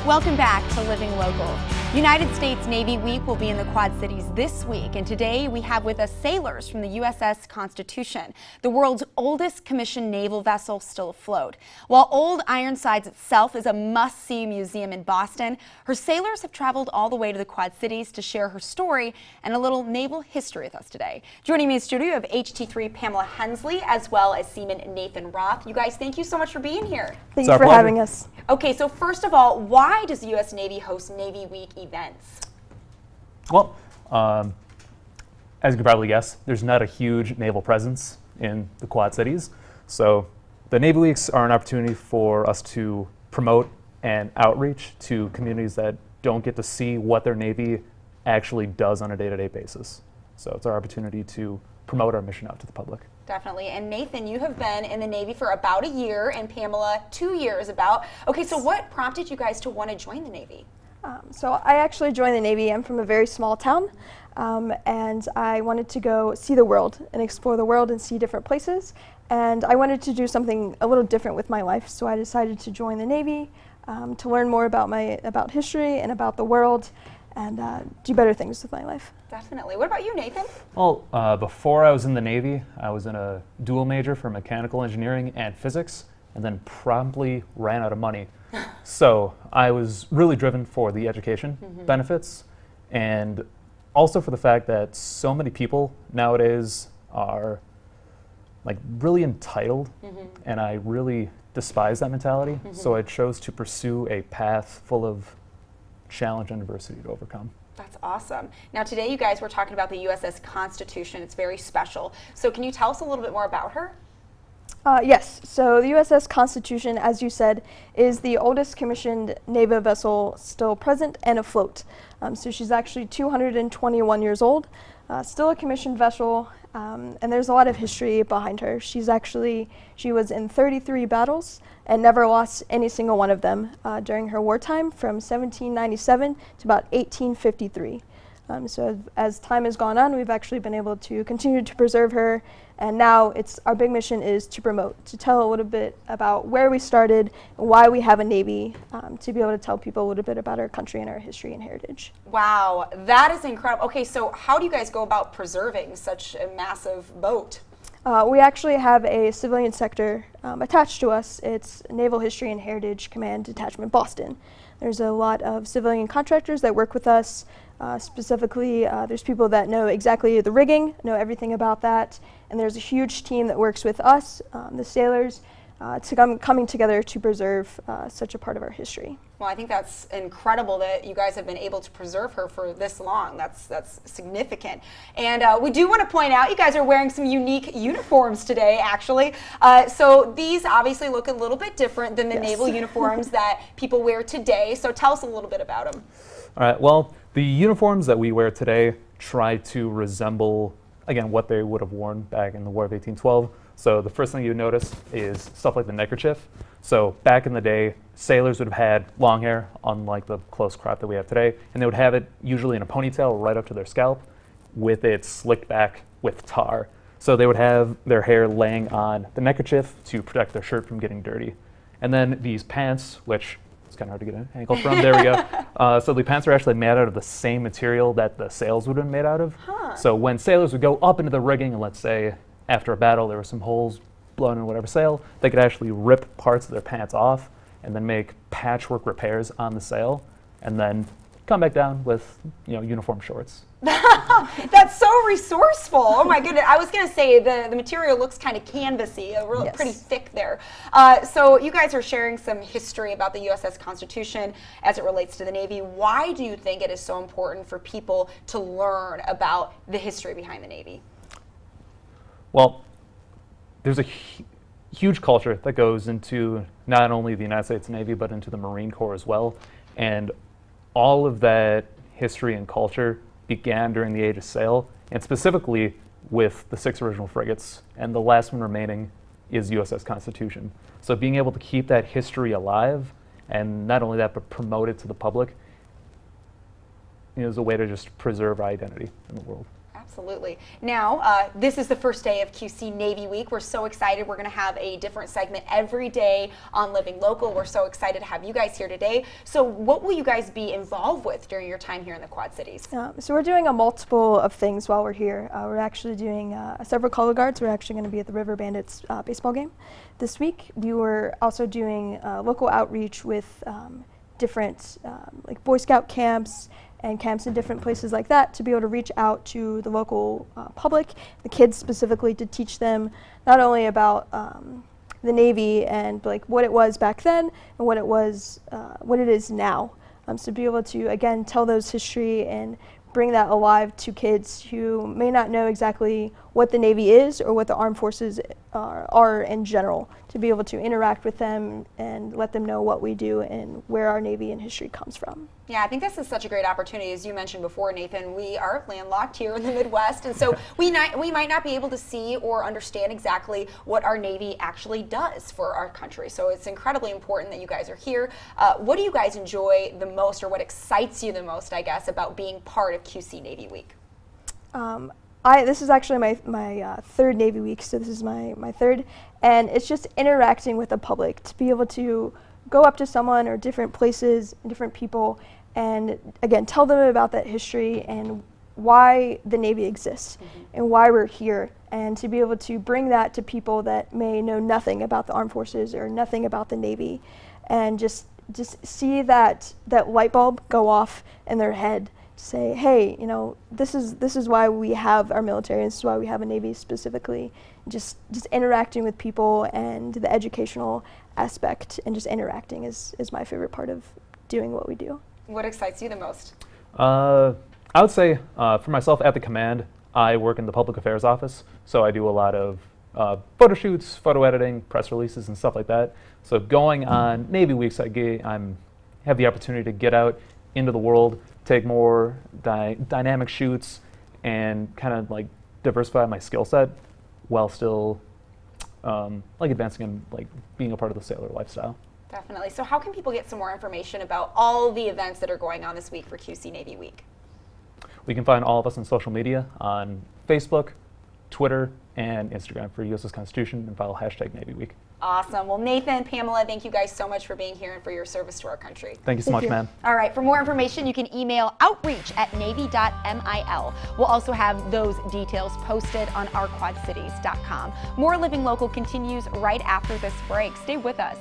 Welcome back to Living Local. United States Navy Week will be in the Quad Cities this week, and today we have with us sailors from the USS Constitution, the world's oldest commissioned naval vessel still afloat. While Old Ironsides itself is a must-see museum in Boston, her sailors have traveled all the way to the Quad Cities to share her story and a little naval history with us today. Joining me in studio, we have HT3 Pamela Hensley as well as Seaman Nathan Roth. You guys, thank you so much for being here. Thanks for having us. Okay, so first of all, why does the U.S. Navy host Navy Week events? Well, as you can probably guess, there's not a huge naval presence in the Quad Cities. So the Navy Weeks are an opportunity for us to promote and outreach to communities that don't get to see what their Navy actually does on a day-to-day basis. So it's our opportunity to promote our mission out to the public. Definitely. And Nathan, you have been in the Navy for about a year, and Pamela 2 years about. Okay, so what prompted you guys to want to join the Navy? So I actually joined the Navy. I'm from a very small town, and I wanted to go see the world and explore the world and see different places. And I wanted to do something a little different with my life, so I decided to join the Navy to learn more about history and about the world, and do better things with my life. Definitely. What about you, Nathan? Well, before I was in the Navy, I was in a dual major for mechanical engineering and physics, and then promptly ran out of money. So I was really driven for the education benefits, and also for the fact that so many people nowadays are like really entitled, and I really despise that mentality. So I chose to pursue a path full of challenge and adversity to overcome. That's awesome. Now today you guys were talking about the USS Constitution. It's very special. So can you tell us a little bit more about her? Yes, so the USS Constitution, as you said, is the oldest commissioned naval vessel still present and afloat. So she's actually 221 years old, still a commissioned vessel, and there's a lot of history behind her. She was in 33 battles and never lost any single one of them during her wartime from 1797 to about 1853. So as time has gone on, we've actually been able to continue to preserve her, and now our big mission is to promote, to tell a little bit about where we started, and why we have a Navy, to be able to tell people a little bit about our country and our history and heritage. Wow, that is incredible. Okay, so how do you guys go about preserving such a massive boat? We actually have a civilian sector attached to us. It's Naval History and Heritage Command Detachment Boston. There's a lot of civilian contractors that work with us. Specifically, there's people that know exactly the rigging, know everything about that, and there's a huge team that works with us, the sailors, coming together to preserve such a part of our history. Well, I think that's incredible that you guys have been able to preserve her for this long. That's significant. And we do want to point out, you guys are wearing some unique uniforms today, actually. So these obviously look a little bit different than the naval uniforms that people wear today. So tell us a little bit about them. All right, well, the uniforms that we wear today try to resemble, again, what they would have worn back in the War of 1812. So the first thing you notice is stuff like the neckerchief. So back in the day, sailors would have had long hair, unlike the close crop that we have today, and they would have it usually in a ponytail right up to their scalp with it slicked back with tar. So they would have their hair laying on the neckerchief to protect their shirt from getting dirty. And then these pants, which it's kind of hard to get an angle from, there we go. So the pants are actually made out of the same material that the sails would have been made out of. So when sailors would go up into the rigging, and let's say after a battle there were some holes blown in whatever sail, they could actually rip parts of their pants off and then make patchwork repairs on the sail, and then come back down with, uniform shorts. That's so resourceful. Oh my goodness. I was going to say the material looks kind of canvassy, pretty thick there. So you guys are sharing some history about the USS Constitution as it relates to the Navy. Why do you think it is so important for people to learn about the history behind the Navy? Well, there's a huge culture that goes into not only the United States Navy, but into the Marine Corps as well. And all of that history and culture began during the age of sail, and specifically with the 6 original frigates, and the last one remaining is USS Constitution. So being able to keep that history alive, and not only that, but promote it to the public, is a way to just preserve our identity in the world. Absolutely. Now, this is the first day of QC Navy Week. We're so excited. We're going to have a different segment every day on Living Local. We're so excited to have you guys here today. So what will you guys be involved with during your time here in the Quad Cities? So we're doing a multiple of things while we're here. We're actually doing several color guards. We're actually going to be at the River Bandits baseball game this week. We were also doing local outreach with different like Boy Scout camps and camps in different places like that, to be able to reach out to the local public, the kids specifically, to teach them not only about the Navy and like what it was back then and what it is now. So be able to again tell those history and bring that alive to kids who may not know exactly what the Navy is or what the armed forces are in general, to be able to interact with them and let them know what we do and where our Navy and history comes from. Yeah, I think this is such a great opportunity. As you mentioned before, Nathan, we are landlocked here in the Midwest, and so we might not be able to see or understand exactly what our Navy actually does for our country. So it's incredibly important that you guys are here. What do you guys enjoy the most, or what excites you the most, I guess, about being part of QC Navy Week? This is actually my third Navy Week, so this is my third, and it's just interacting with the public, to be able to go up to someone or different places and different people and again tell them about that history and why the Navy exists and why we're here, and to be able to bring that to people that may know nothing about the armed forces or nothing about the Navy, and just see that light bulb go off in their head. Say, hey, you know, this is why we have our military, and this is why we have a Navy specifically. Just interacting with people and the educational aspect, and just interacting is my favorite part of doing what we do. What excites you the most? I would say for myself at the command, I work in the public affairs office, so I do a lot of photo shoots, photo editing, press releases, and stuff like that. So going on Navy Weeks, I have the opportunity to get out into the world, take more dynamic shoots, and kind of like diversify my skill set while still like advancing and like being a part of the sailor lifestyle. Definitely. So how can people get some more information about all the events that are going on this week for QC Navy Week? We can find all of us on social media on Facebook, Twitter, and Instagram for USS Constitution, and follow #NavyWeek. Awesome. Well, Nathan, Pamela, thank you guys so much for being here and for your service to our country. Thank you so much, ma'am. All right, for more information, you can email outreach@navy.mil. We'll also have those details posted on ourquadcities.com. More Living Local continues right after this break. Stay with us.